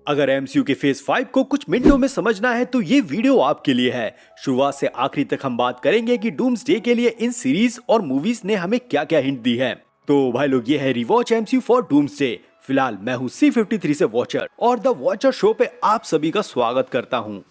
अगर एमसीयू के फेज 5 को कुछ मिनटों में समझना है तो ये वीडियो आपके लिए है। शुरुआत से आखिरी तक हम बात करेंगे कि डूम्सडे के लिए इन सीरीज और मूवीज ने हमें क्या क्या हिंट दी है। तो भाई लोग, ये है रिवॉच एमसीयू फॉर डूम्सडे। फिलहाल मैं हूँ C53 से वॉचर और द वॉचर शो पे आप सभी का स्वागत करता हूँ।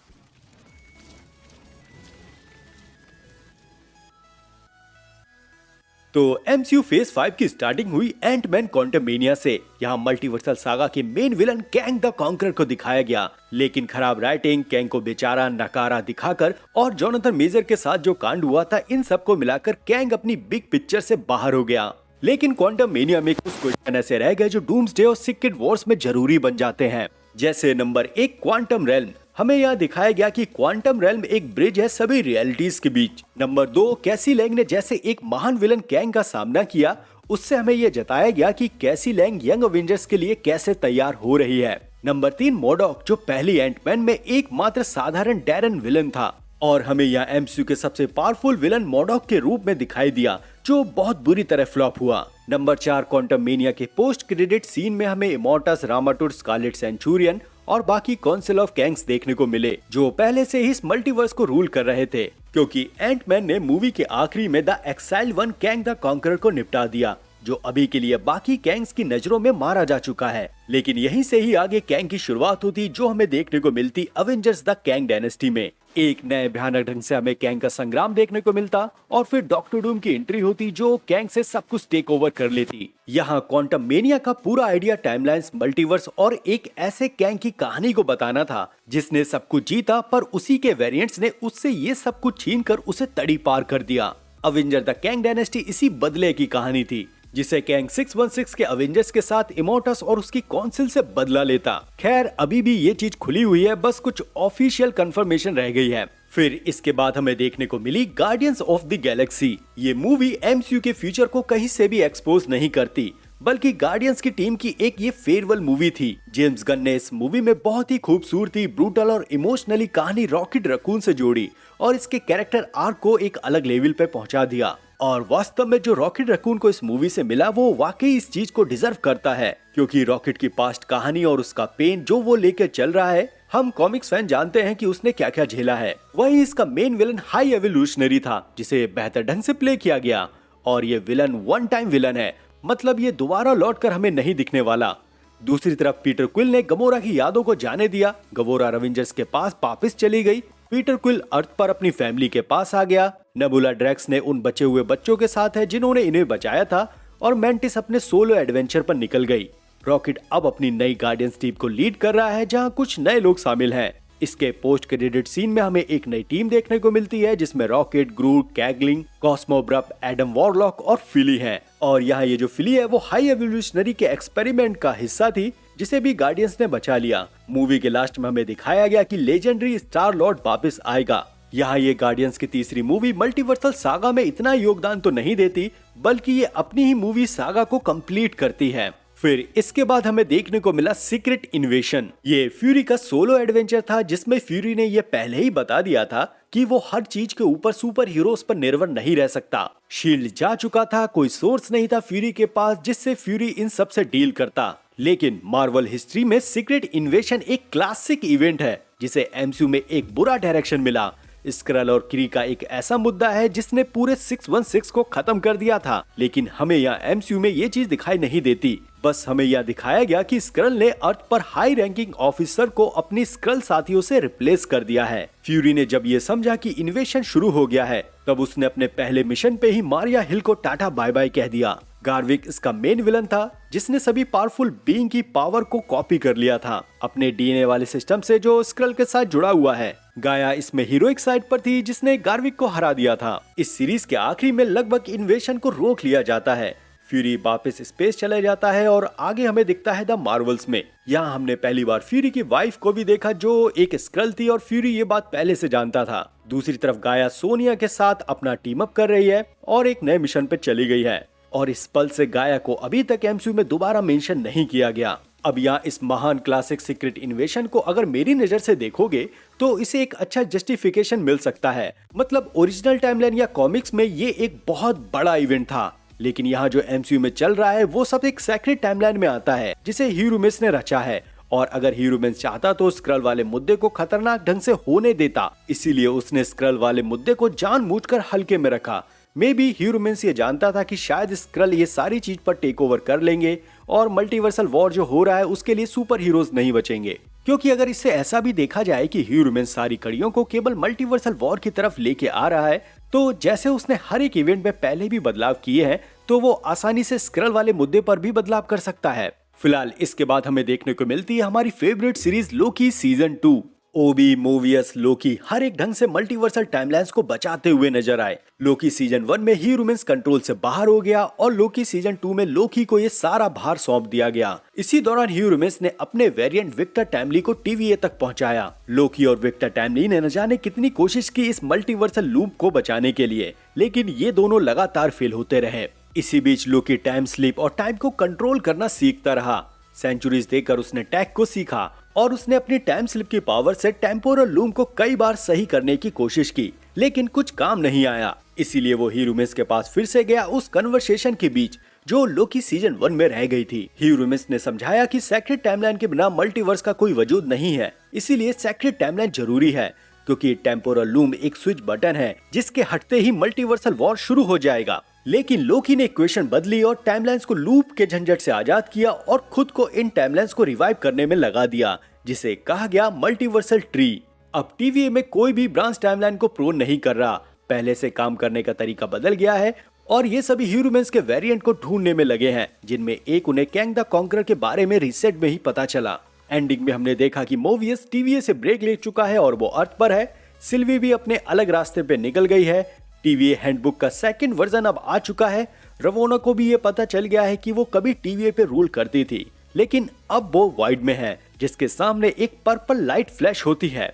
तो एमसीयू फेज 5 की स्टार्टिंग हुई एंटमैन क्वांटममेनिया से। यहाँ मल्टीवर्सल सागा के main villain Kang the conqueror को दिखाया गया, लेकिन खराब राइटिंग, कैंग को बेचारा नकारा दिखाकर और जोनाथन मेजर के साथ जो कांड हुआ था, इन सब को मिलाकर कैंग अपनी बिग पिक्चर से बाहर हो गया। लेकिन क्वांटममेनिया में कुछ क्वेश्चन ऐसे रह गए जो डूम्सडे और सीक्रेट वॉर्स में जरूरी बन जाते हैं। जैसे नंबर 1, क्वांटम रेल्म। हमें यहाँ दिखाया गया कि क्वांटम रेल्म एक ब्रिज है सभी रियलिटीज के बीच। नंबर 2, कैसी लैंग ने जैसे एक महान विलन कैंग का सामना किया, उससे हमें यह जताया गया कि कैसी लैंग यंग अवेंजर्स के लिए कैसे तैयार हो रही है। नंबर 3, मोडॉक, जो पहली एंटमैन में एकमात्र साधारण डैरन विलन था और हमें यहाँ एमसीयू के सबसे पावरफुल विलन मोडॉक के रूप में दिखाई दिया, जो बहुत बुरी तरह फ्लॉप हुआ। नंबर 4, क्वांटममेनिया के पोस्ट क्रेडिट सीन में हमें इमोर्टस, रामाटुर, स्कारलेट सेंचुरियन और बाकी काउंसिल ऑफ कैंग्स देखने को मिले, जो पहले से ही इस मल्टीवर्स को रूल कर रहे थे, क्योंकि एंटमैन ने मूवी के आखिरी में the exile one Kang the conqueror को निपटा दिया, जो अभी के लिए बाकी कैंग्स की नजरों में मारा जा चुका है। लेकिन यहीं से ही आगे कैंग की शुरुआत होती, जो हमें देखने को मिलती अवेंजर्स द कैंग डायनेस्टी में। एक नए भयानक ढंग से हमें कैंग का संग्राम देखने को मिलता और फिर डॉक्टर डूम की एंट्री होती, जो कैंग से सब कुछ टेक ओवर कर लेती। यहाँ क्वांटममेनिया का पूरा आइडिया टाइमलाइंस, मल्टीवर्स और एक ऐसे कैंग की कहानी को बताना था जिसने सब कुछ जीता, पर उसी के वेरिएंट्स ने उससे ये सब कुछ छीन कर उसे तड़ी पार कर दिया। अवेंजर द कैंग डायनेस्टी इसी बदले की कहानी थी, जिसे कैंग 616 के अवेंजर्स के साथ इमोर्टस और उसकी काउंसिल से बदला लेता। खैर, अभी भी ये चीज खुली हुई है, बस कुछ ऑफिशियल कंफर्मेशन रह गई है। फिर इसके बाद हमें देखने को मिली गार्डियंस ऑफ द गैलेक्सी। ये मूवी एमसीयू के फ्यूचर को कहीं से भी एक्सपोज नहीं करती, बल्कि गार्डियंस की टीम की एक ये फेयरवेल मूवी थी। जेम्स गन ने इस मूवी में बहुत ही खूबसूरती, ब्रूटल और इमोशनली कहानी रॉकेट रकून से जोड़ी और इसके कैरेक्टर आर्क को एक अलग लेवल पे पहुंचा दिया। और वास्तव में जो रॉकेट रकून को इस मूवी से मिला, वो वाकई इस चीज को डिजर्व करता है, क्योंकि रॉकेट की पास्ट कहानी और उसका पेन जो वो लेकर चल रहा है, हम कॉमिक्स फैन जानते हैं कि उसने क्या क्या झेला है। वहीं इसका मेन विलन हाई एवोल्यूशनरी था, जिसे बेहतर ढंग से प्ले किया गया, और ये विलन वन टाइम विलन है, मतलब ये दोबारा लौट कर हमें नहीं दिखने वाला। दूसरी तरफ पीटर क्विल ने गमोरा की यादों को जाने दिया। गमोरा अवेंजर्स के पास वापस चली गई, पीटर क्विल अर्थ पर अपनी फैमिली के पास आ गया। नेबुला ड्रैक्स ने उन बचे हुए बच्चों के साथ है जिन्होंने इन्हें बचाया था, और मैंटिस अपने सोलो एडवेंचर पर निकल गई। रॉकेट अब अपनी नई गार्डियंस टीम को लीड कर रहा है, जहां कुछ नए लोग शामिल हैं। इसके पोस्ट क्रेडिट सीन में हमें एक नई टीम देखने को मिलती है, जिसमें रॉकेट, ग्रूट, कैगलिंग, कॉस्मोब्रप, एडम वॉरलॉक और फिली हैं। और यहाँ ये जो फिली है वो हाई एवोल्यूशनरी के एक्सपेरिमेंट का हिस्सा थी, जिसे भी गार्डियंस ने बचा लिया। मूवी के लास्ट में हमें दिखाया गया कि लेजेंडरी स्टार लॉर्ड वापस आएगा। यहाँ ये गार्डियंस की तीसरी मूवी मल्टीवर्सल सागा में इतना योगदान तो नहीं देती, बल्कि ये अपनी ही मूवी सागा को कंप्लीट करती है। फिर इसके बाद हमें देखने को मिला सीक्रेट इन्वेशन। ये फ्यूरी का सोलो एडवेंचर था, जिसमें फ्यूरी ने ये पहले ही बता दिया था कि वो हर चीज के ऊपर सुपर हीरोज पर निर्भर नहीं रह सकता। शील्ड जा चुका था, कोई सोर्स नहीं था फ्यूरी के पास जिससे फ्यूरी इन सब से डील करता। लेकिन मार्वल हिस्ट्री में सीक्रेट इन्वेशन एक क्लासिक इवेंट है, जिसे एमसीयू में एक बुरा डायरेक्शन मिला। स्क्रल और क्री का एक ऐसा मुद्दा है जिसने पूरे 616 को खत्म कर दिया था, लेकिन हमें यहाँ एमसीयू में ये चीज दिखाई नहीं देती। बस हमें यह दिखाया गया कि स्क्रल ने अर्थ पर हाई रैंकिंग ऑफिसर को अपनी स्क्रल साथियों से रिप्लेस कर दिया है। फ्यूरी ने जब ये समझा कि इन्वेशन शुरू हो गया है, तब उसने अपने पहले मिशन पे ही मारिया हिल को टाटा बाय बाय कह दिया। गार्विक इसका मेन विलन था, जिसने सभी पावरफुल बीइंग की पावर को कॉपी कर लिया था अपने डीएनए वाले सिस्टम से, जो स्क्रल के साथ जुड़ा हुआ है। गाया इसमें हीरोइक साइड पर थी, जिसने गार्विक को हरा दिया था। इस सीरीज के आखिरी में लगभग इन्वेशन को रोक लिया जाता है। फ्यूरी वापस स्पेस चले जाता है और आगे हमें दिखता है द मार्वल्स में। यहाँ हमने पहली बार फ्यूरी की वाइफ को भी देखा, जो एक स्क्रल थी, और फ्यूरी ये बात पहले से जानता था। दूसरी तरफ गाया सोनिया के साथ अपना टीम अप कर रही है और एक नए मिशन पे चली गई है, और इस पल से गाया को अभी तक एमसीयू में दोबारा मेंशन नहीं किया गया। अब यहाँ इस महान क्लासिक सीक्रेट इन्वेशन को अगर मेरी नजर से देखोगे तो इसे एक अच्छा जस्टिफिकेशन मिल सकता है। मतलब ओरिजिनल टाइमलाइन या कॉमिक्स में ये एक बहुत बड़ा इवेंट था, लेकिन यहाँ जो एमसीयू में चल रहा है वो सब एक सेक्रेट टाइमलाइन में आता है, जिसे ह्यूरोमिस ने रचा है और अगर ह्यूमन्स चाहता तो स्क्रल वाले मुद्दे को खतरनाक ढंग से होने देता, इसीलिए उसने स्क्रल वाले मुद्दे को जानबूझकर हल्के में रखा। मे बी ह्यूमन्स ये जानता था कि शायद स्क्रल ये सारी चीज पर टेक ओवर कर लेंगे और मल्टीवर्सल वॉर जो हो रहा है उसके लिए सुपर हीरोज नहीं बचेंगे। क्योंकि अगर इससे ऐसा भी देखा जाए कि ह्यूमन्स सारी कड़ियों को केवल मल्टीवर्सल वॉर की तरफ लेके आ रहा है, तो जैसे उसने हर एक इवेंट में पहले भी बदलाव किए हैं, तो वो आसानी से स्क्रल वाले मुद्दे पर भी बदलाव कर सकता है। फिलहाल इसके बाद हमें देखने को मिलती है हमारी फेवरेट सीरीज लोकी सीजन 2। ओबी, मोवियस, लोकी हर एक ढंग से मल्टीवर्सल टाइमलाइंस को बचाते हुए नजर आए। लोकी सीजन 1 में ह्यूमन्स कंट्रोल से बाहर हो गया और लोकी सीजन 2 में लोकी को ये सारा भार सौंप दिया गया। इसी दौरान ह्यूमन्स ने अपने वेरिएंट विक्टर टाइमली को TVA तक पहुंचाया। लोकी और विक्टर टाइमली ने न जाने कितनी कोशिश की इस मल्टीवर्सल लूप को बचाने के लिए, लेकिन ये दोनों लगातार फेल होते रहे। इसी बीच लोकी टाइम स्लीप और टाइम को कंट्रोल करना सीखता रहा। सेंचुरीज देकर उसने टैग को सीखा और उसने अपनी टाइम स्लिप की पावर से टेम्पोरल लूम को कई बार सही करने की कोशिश की, लेकिन कुछ काम नहीं आया। इसीलिए वो ह्यूमन्स के पास फिर से गया उस कन्वर्सेशन के बीच जो लोकी सीजन 1 में रह गई थी। ह्यूमन्स ने समझाया कि सेक्रेट टाइमलाइन के बिना मल्टीवर्स का कोई वजूद नहीं है, इसीलिए सेक्रेट टाइमलाइन जरूरी है, क्योंकि टेम्पोरल लूम एक स्विच बटन है जिसके हटते ही मल्टीवर्सल वॉर शुरू हो जाएगा। लेकिन लोकी ने इक्वेशन बदली और टाइमलाइंस को लूप के झंझट से आजाद किया और खुद को इन टाइमलाइंस को रिवाइव करने में लगा दिया, जिसे कहा गया मल्टीवर्सल ट्री। अब TVA में कोई भी ब्रांच टाइमलाइन को प्रोन नहीं कर रहा, पहले से काम करने का तरीका बदल गया है और ये सभी ह्यूमन्स के वेरिएंट को ढूंढने में लगे हैं, जिनमें एक उन्हें कैंग द कॉन्करर के बारे में रिसेट में ही पता चला। एंडिंग में हमने देखा कि मोवियस TVA से ब्रेक ले चुका है और वो अर्थ पर है। सिल्वी भी अपने अलग रास्ते पे निकल गई है। TVA हैंडबुक का सेकंड वर्जन अब आ चुका है। रवोना को भी ये पता चल गया है कि वो कभी TVA पे रूल करती थी, लेकिन अब वो वाइड में है, जिसके सामने एक पर्पल लाइट फ्लैश होती है।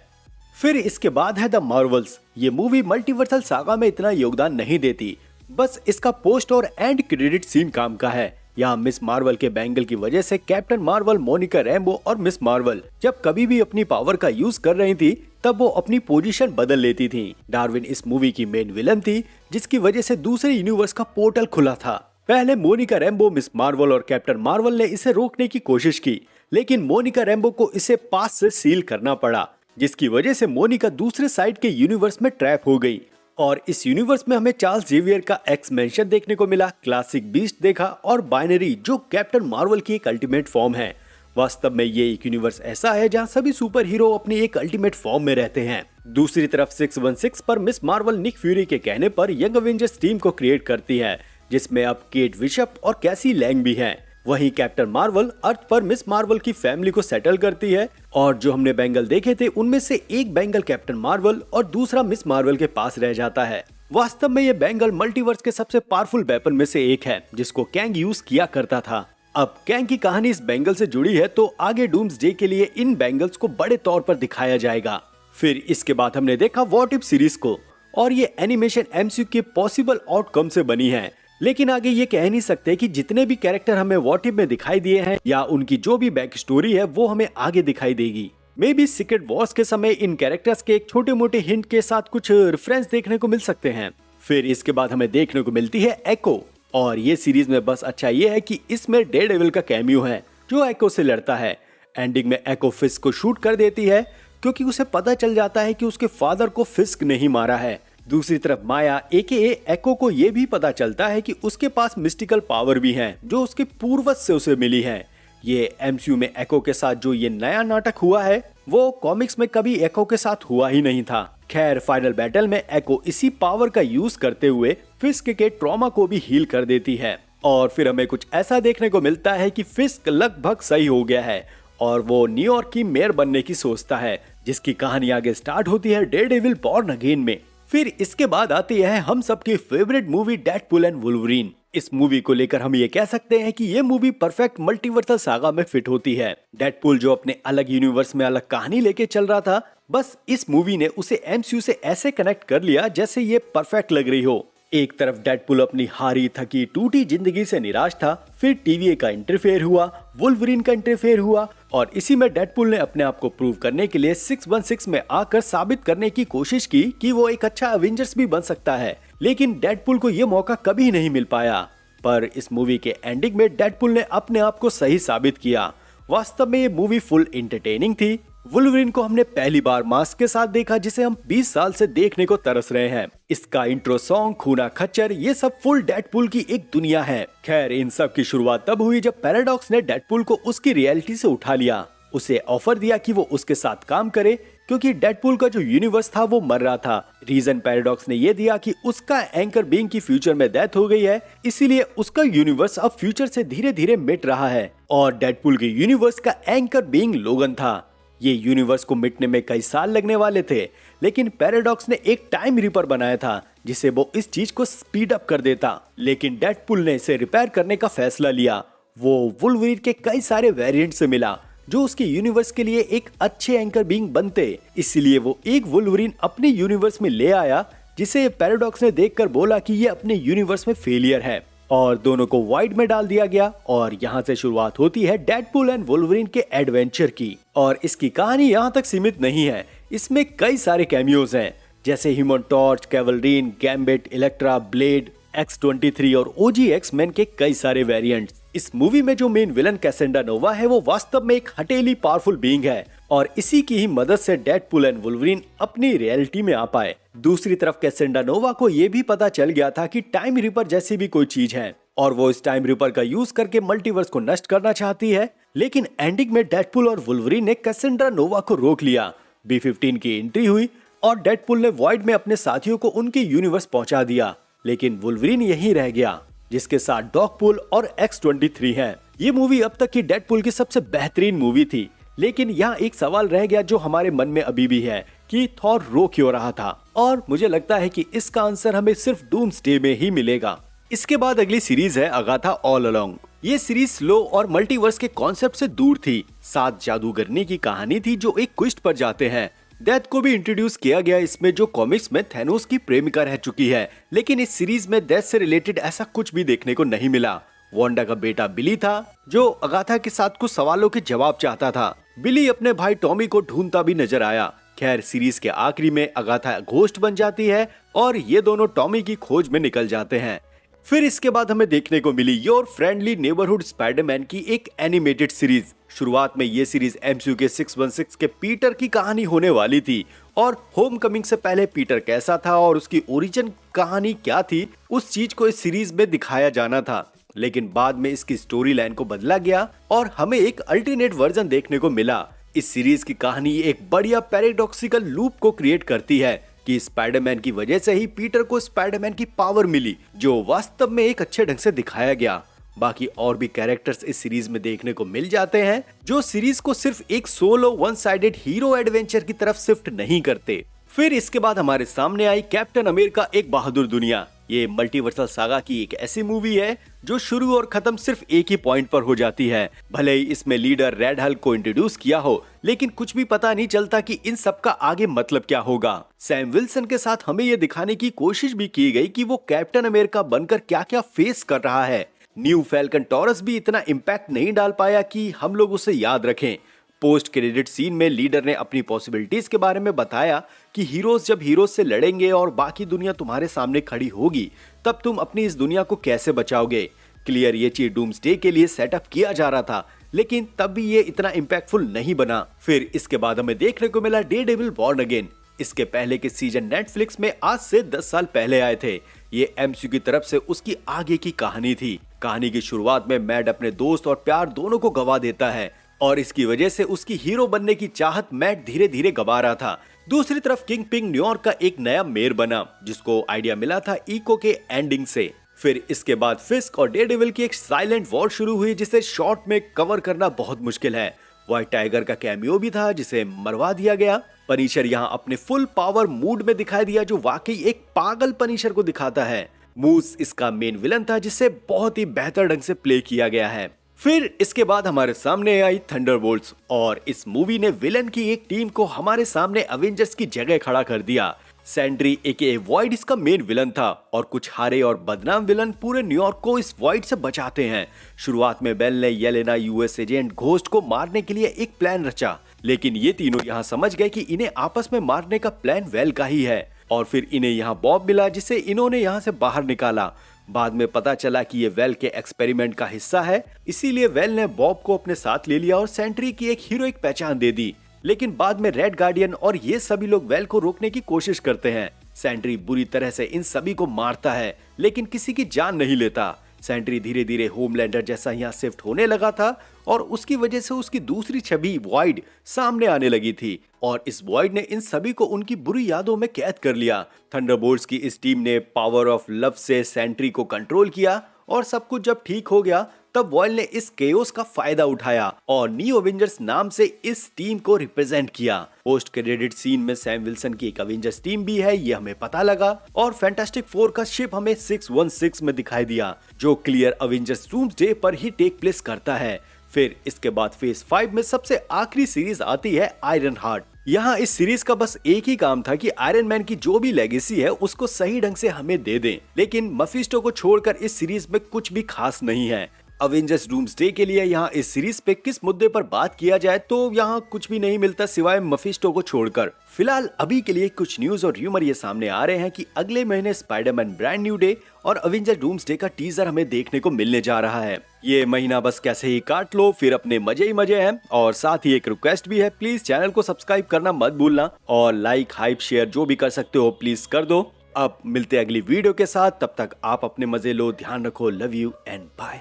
फिर इसके बाद है द मार्वल्स। ये मूवी मल्टीवर्सल सागा में इतना योगदान नहीं देती, बस इसका पोस्ट और एंड क्रेडिट सीन काम का है। यहाँ मिस मार्वल के बैंगल की वजह से कैप्टन मार्वल, मोनिका रैम्बो और मिस मार्वल जब कभी भी अपनी पावर का यूज कर रही थी तब वो अपनी पोजीशन बदल लेती थी। डार्विन इस मूवी की मेन विलन थी, जिसकी वजह से दूसरे यूनिवर्स का पोर्टल खुला था। पहले मोनिका रैम्बो, मिस मार्वल और कैप्टन मार्वल ने इसे रोकने की कोशिश की, लेकिन मोनिका रैम्बो को इसे पास से सील करना पड़ा, जिसकी वजह से मोनिका दूसरे साइड के यूनिवर्स में ट्रैप हो गई। और इस यूनिवर्स में हमें चार्ल्स जेवियर का एक्समेंशन देखने को मिला, क्लासिक बीस्ट देखा और बाइनरी जो कैप्टन मार्वल की एक अल्टीमेट फॉर्म है। वास्तव में ये एक यूनिवर्स ऐसा है जहां सभी सुपर हीरो अपनी एक अल्टीमेट फॉर्म में रहते हैं। दूसरी तरफ 616 पर मिस मार्वल निक फ्यूरी के कहने पर यंग एवेंजर्स टीम को क्रिएट करती है, जिसमें अब केट बिशप और कैसी लैंग भी हैं। वहीं कैप्टन मार्वल अर्थ पर मिस मार्वल की फैमिली को सेटल करती है और जो हमने बैंगल देखे थे उनमें से एक बैंगल कैप्टन मार्वल और दूसरा मिस मार्वल के पास रह जाता है। वास्तव में ये बैंगल मल्टीवर्स के सबसे पावरफुल वेपन में से एक है, जिसको कैंग यूज किया करता था। अब कैंग की कहानी इस बैंगल से जुड़ी है, तो आगे डूम्सडे के लिए इन बैंगल्स को बड़े तौर पर दिखाया जाएगा। फिर इसके बाद हमने देखा व्हाट इफ सीरीज को, और ये एनिमेशन MCU के पॉसिबल आउटकम से बनी है। लेकिन आगे ये कह नहीं सकते कि जितने भी कैरेक्टर हमें व्हाट इफ में दिखाई दिए हैं या उनकी जो भी बैक स्टोरी है वो हमें आगे दिखाई देगी। मे बी सीक्रेट वॉर्स के समय इन कैरेक्टर्स के एक छोटे मोटे हिंट के साथ कुछ रेफरेंस देखने को मिल सकते हैं। फिर इसके बाद हमें देखने को मिलती है एको, और ये सीरीज में बस अच्छा ये है कि इसमें डेयरडेविल का कैमियो है जो एको से लड़ता है। एंडिंग में एको फिस्क को शूट कर देती है क्योंकि उसे पता चल जाता है कि उसके फादर को फिस्क नहीं मारा है। दूसरी तरफ माया AKA एको को ये भी पता चलता है कि उसके पास मिस्टिकल पावर भी है जो उसके पूर्वज से उसे मिली है। ये MCU में एको के साथ जो ये नया नाटक हुआ है वो कॉमिक्स में कभी एको के साथ हुआ ही नहीं था। खैर फाइनल बैटल में एको इसी पावर का यूज करते हुए फिस्क के ट्रॉमा को भी हील कर देती है। और फिर हमें कुछ ऐसा देखने को मिलता है कि फिस्क लगभग सही हो गया है और वो न्यूयॉर्क की मेयर बनने की सोचता है, जिसकी कहानी आगे स्टार्ट होती है डेयरडेविल बॉर्न अगेन में। फिर इसके बाद आती है हम सबकी favourite movie Deadpool and Wolverine. इस मूवी को लेकर हम ये कह सकते हैं कि ये मूवी परफेक्ट मल्टीवर्सल सागा में फिट होती है। डेडपूल जो अपने अलग यूनिवर्स में अलग कहानी लेके चल रहा था, बस इस मूवी ने उसे MCU से ऐसे कनेक्ट कर लिया जैसे ये परफेक्ट लग रही हो। एक तरफ डेडपूल अपनी हारी थकी टूटी जिंदगी से निराश था, फिर TVA का इंटरफेयर हुआ, वुल्वरीन का इंटरफेयर हुआ, और इसी में डेडपूल ने अपने आप को प्रूव करने के लिए 616 में आकर साबित करने की कोशिश की कि वो एक अच्छा एवेंजर्स भी बन सकता है। लेकिन डेडपूल को ये मौका कभी नहीं मिल पाया। पर इस मूवी के एंडिंग में डेडपूल ने अपने आप को सही साबित किया। वास्तव में ये मूवी फुल एंटरटेनिंग थी। वुल्वरीन को हमने पहली बार मास्क के साथ देखा, जिसे हम 20 साल से देखने को तरस रहे हैं। इसका इंट्रो सॉन्ग, खूना खच्चर, ये सब फुल डेडपूल की एक दुनिया है। खैर, इन सब की शुरुआत तब हुई जब पैराडॉक्स ने डेडपूल को उसकी रियलिटी से उठा लिया। उसे ऑफर दिया कि वो उसके साथ काम करे, क्योंकि डेडपूल का जो यूनिवर्स था वो मर रहा था। रीजन पैराडॉक्स ने ये दिया कि उसका एंकर बीइंग की फ्यूचर में डेथ हो गई है, इसीलिए उसका यूनिवर्स अब फ्यूचर से धीरे धीरे मिट रहा है। और डेडपूल के यूनिवर्स का एंकर बीइंग लोगन था। ये यूनिवर्स को मिटने में कई साल लगने वाले थे, लेकिन पैराडॉक्स ने एक टाइम रिपर बनाया था जिसे वो इस चीज को स्पीड अप कर देता। लेकिन डेडपूल ने इसे रिपेयर करने का फैसला लिया। वो वुल्वरीन के कई सारे वेरिएंट से मिला जो उसके यूनिवर्स के लिए एक अच्छे एंकर बीइंग बनते। इसलिए वो एक वुल्वरीन अपने यूनिवर्स में ले आया, जिसे पैराडॉक्स ने देखकर बोला कि ये अपने यूनिवर्स में फेलियर है, और दोनों को वाइड में डाल दिया गया। और यहाँ से शुरुआत होती है डेडपूल एंड वुल्वरीन के एडवेंचर की। और इसकी कहानी यहाँ तक सीमित नहीं है, इसमें कई सारे कैमियोज हैं, जैसे ह्यूमन टॉर्च, कैवलरीन, गैम्बिट, इलेक्ट्रा, ब्लेड, X-23 और OG एक्समैन के कई सारे वेरिएंट्स। इस मूवी में जो मेन विलन कैसेंड्रा नोवा है वो वास्तव में एक हटेली पावरफुल बीइंग है, और इसी की ही मदद से डेडपूल एंड वुल्वरीन अपनी रियलिटी में आ पाए। दूसरी तरफ कैसेंड्रा नोवा को ये भी पता चल गया था कि टाइम रिपर जैसी भी कोई चीज है, और वो इस टाइम रिपर का यूज करके मल्टीवर्स को नष्ट करना चाहती है। लेकिन एंडिंग में डेडपूल और वुल्वरीन ने कैसेंड्रा नोवा को रोक लिया। B-15 की एंट्री हुई और डेडपूल ने वॉइड में अपने साथियों को उनके यूनिवर्स पहुंचा दिया, लेकिन वुल्वरीन यहीं रह गया, जिसके साथ डॉगपूल और X-23 हैं। ये मूवी अब तक की डेडपूल की सबसे बेहतरीन मूवी थी। लेकिन यहाँ एक सवाल रह गया जो हमारे मन में अभी भी है कि थॉर रो क्यों रहा था, और मुझे लगता है कि इसका आंसर हमें सिर्फ डूम्सडे में ही मिलेगा। इसके बाद अगली सीरीज है अगाथा ऑल अलोंग। ये सीरीज स्लो और मल्टीवर्स के कॉन्सेप्ट से दूर थी। 7 जादूगरनी की कहानी थी जो एक क्विस्ट पर जाते हैं। डेथ को भी इंट्रोड्यूस किया गया इसमें, जो कॉमिक्स में थैनोस की प्रेमिका रह चुकी है, लेकिन इस सीरीज में डेथ से रिलेटेड ऐसा कुछ भी देखने को नहीं मिला। वांडा का बेटा बिली था जो अगाथा के साथ कुछ सवालों के जवाब चाहता था। बिली अपने भाई टॉमी को ढूंढता भी नजर आया। खैर, सीरीज के आखिरी में अगाथा घोस्ट बन जाती है और ये दोनों टॉमी की खोज में निकल जाते हैं। फिर इसके बाद हमें देखने को मिली योर फ्रेंडली नेबरहुड स्पाइडरमैन की एक एनिमेटेड सीरीज। शुरुआत में ये सीरीज MCU के 616 के पीटर की कहानी होने वाली थी, और होमकमिंग से पहले पीटर कैसा था और उसकी ओरिजिन कहानी क्या थी, उस चीज को इस सीरीज में दिखाया जाना था। लेकिन बाद में इसकी स्टोरी लाइन को बदला गया और हमें एक अल्टरनेट वर्जन देखने को मिला। इस सीरीज की कहानी एक बढ़िया पैराडॉक्सिकल लूप को क्रिएट करती है कि स्पाइडरमैन की वजह से ही पीटर को स्पाइडरमैन की पावर मिली, जो वास्तव में एक अच्छे ढंग से दिखाया गया। बाकी और भी कैरेक्टर्स इस सीरीज में देखने को मिल जाते हैं, जो सीरीज को सिर्फ एक solo one sided hero adventure की तरफ शिफ्ट नहीं करते। फिर इसके बाद हमारे सामने आई कैप्टन अमेरिका एक बहादुर दुनिया। ये मल्टीवर्सल सागा की एक ऐसी मूवी है जो शुरू और खत्म सिर्फ एक ही पॉइंट पर हो जाती है। भले ही इसमें लीडर रेड हल्क को इंट्रोड्यूस किया हो, लेकिन कुछ भी पता नहीं चलता कि इन सब का आगे मतलब क्या होगा। सैम विल्सन के साथ हमें ये दिखाने की कोशिश भी की गई कि वो कैप्टन अमेरिका बनकर क्या क्या फेस कर रहा है। न्यू फैल्कन टॉरस भी इतना इम्पैक्ट नहीं डाल पाया कि हम लोग उसे याद रखें। पोस्ट क्रेडिट सीन में लीडर ने अपनी पॉसिबिलिटीज के बारे में बताया कि हीरोज जब हीरोज से लड़ेंगे और बाकी दुनिया तुम्हारे सामने खड़ी होगी, तब तुम अपनी इस दुनिया को कैसे बचाओगे। क्लियर ये चीज डूम्सडे के लिए सेटअप किया जा रहा था, लेकिन तब भी ये इतना इम्पैक्टफुल नहीं बना। फिर इसके बाद हमें देखने को मिला डेयरडेविल बॉर्न अगेन। इसके पहले के सीजन नेटफ्लिक्स में आज से 10 साल पहले आए थे। ये MCU की तरफ से उसकी आगे की कहानी थी। कहानी की शुरुआत में मैड अपने दोस्त और प्यार दोनों को गवा देता है, और इसकी वजह से उसकी हीरो बनने की चाहत मैड धीरे धीरे गवा रहा था। दूसरी तरफ किंग पिंग न्यूयॉर्क का एक नया मेयर बना, जिसको आइडिया मिला था इको के एंडिंग से। फिर इसके बाद फिस्क और डेयरडेविल की एक साइलेंट वॉर शुरू हुई, जिसे शॉर्ट में कवर करना बहुत मुश्किल है। व्हाइट टाइगर का कैमियो भी था, जिसे मरवा दिया गया। पनिशर यहाँ अपने फुल पावर मूड में दिखाई दिया, जो वाकई एक पागल पनिशर को दिखाता है। मूस इसका मेन विलन था, जिसे बहुत ही बेहतर ढंग से प्ले किया गया है। फिर इसके बाद हमारे सामने आई थंडरबोल्ट्स, और इस मूवी ने विलन की एक टीम को हमारे सामने अवेंजर्स की जगह खड़ा कर दिया। सेंट्री एके वॉइड इसका मेन विलन था, और कुछ हारे और बदनाम विलन पूरे न्यूयॉर्क को इस वॉइड से बचाते हैं। शुरुआत में बेल ने येलेना US एजेंट घोस्ट को मारने के लिए एक प्लान रचा, लेकिन ये तीनों यहाँ समझ गए कि इन्हें आपस में मारने का प्लान वेल का ही है। और फिर इन्हें यहाँ बॉब मिला, जिसे इन्होंने यहाँ से बाहर निकाला। बाद में पता चला कि ये वेल के एक्सपेरिमेंट का हिस्सा है, इसीलिए वेल ने बॉब को अपने साथ ले लिया और सेंट्री की एक हीरोइक पहचान दे दी। लेकिन बाद में रेड गार्डियन और ये सभी लोग वेल को रोकने की कोशिश करते हैं। सेंट्री बुरी तरह से इन सभी को मारता है लेकिन किसी की जान नहीं लेता। सेंट्री धीरे धीरे होमलैंडर जैसा यहाँ शिफ्ट होने लगा था और उसकी वजह से उसकी दूसरी छवि वॉइड सामने आने लगी थी और इस वॉइड ने इन सभी को उनकी बुरी यादों में कैद कर लिया। थंडरबोल्ट्स की इस टीम ने पावर ऑफ लव से सेंट्री को कंट्रोल किया और सब कुछ जब ठीक हो गया तब वॉइड ने इस केओस का फायदा उठाया और न्यू अवेंजर्स नाम से इस टीम को रिप्रेजेंट किया। पोस्ट क्रेडिट सीन में सैम विल्सन की एक अवेंजर्स टीम भी है, ये हमें पता लगा और फैंटास्टिक फोर का शिप हमें 616 में दिखाई दिया जो क्लियर अवेंजर्स डूम्सडे पर ही टेक प्लेस करता है। फिर इसके बाद फेज 5 में सबसे आखिरी सीरीज आती है आयरन हार्ट। यहाँ इस सीरीज का बस एक ही काम था कि आयरन मैन की जो भी लेगेसी है उसको सही ढंग से हमें दे दें, लेकिन मफिस्टो को छोड़कर इस सीरीज में कुछ भी खास नहीं है। अवेंजर्स डूम्सडे के लिए यहाँ इस सीरीज पे किस मुद्दे पर बात किया जाए तो यहाँ कुछ भी नहीं मिलता सिवाय मफिस्टो को छोड़कर। फिलहाल अभी के लिए कुछ न्यूज और र्यूमर ये सामने आ रहे हैं कि अगले महीने स्पाइडरमैन ब्रांड न्यू डे और अवेंजर डूम्सडे का टीजर हमें देखने को मिलने जा रहा है। ये महीना बस कैसे ही काट लो, फिर अपने मजे ही मजे हैं। और साथ ही एक रिक्वेस्ट भी है, प्लीज चैनल को सब्सक्राइब करना मत भूलना और लाइक हाइप शेयर जो भी कर सकते हो प्लीज कर दो। अब मिलते अगली वीडियो के साथ, तब तक आप अपने मजे लो, ध्यान रखो, लव यू एंड बाय।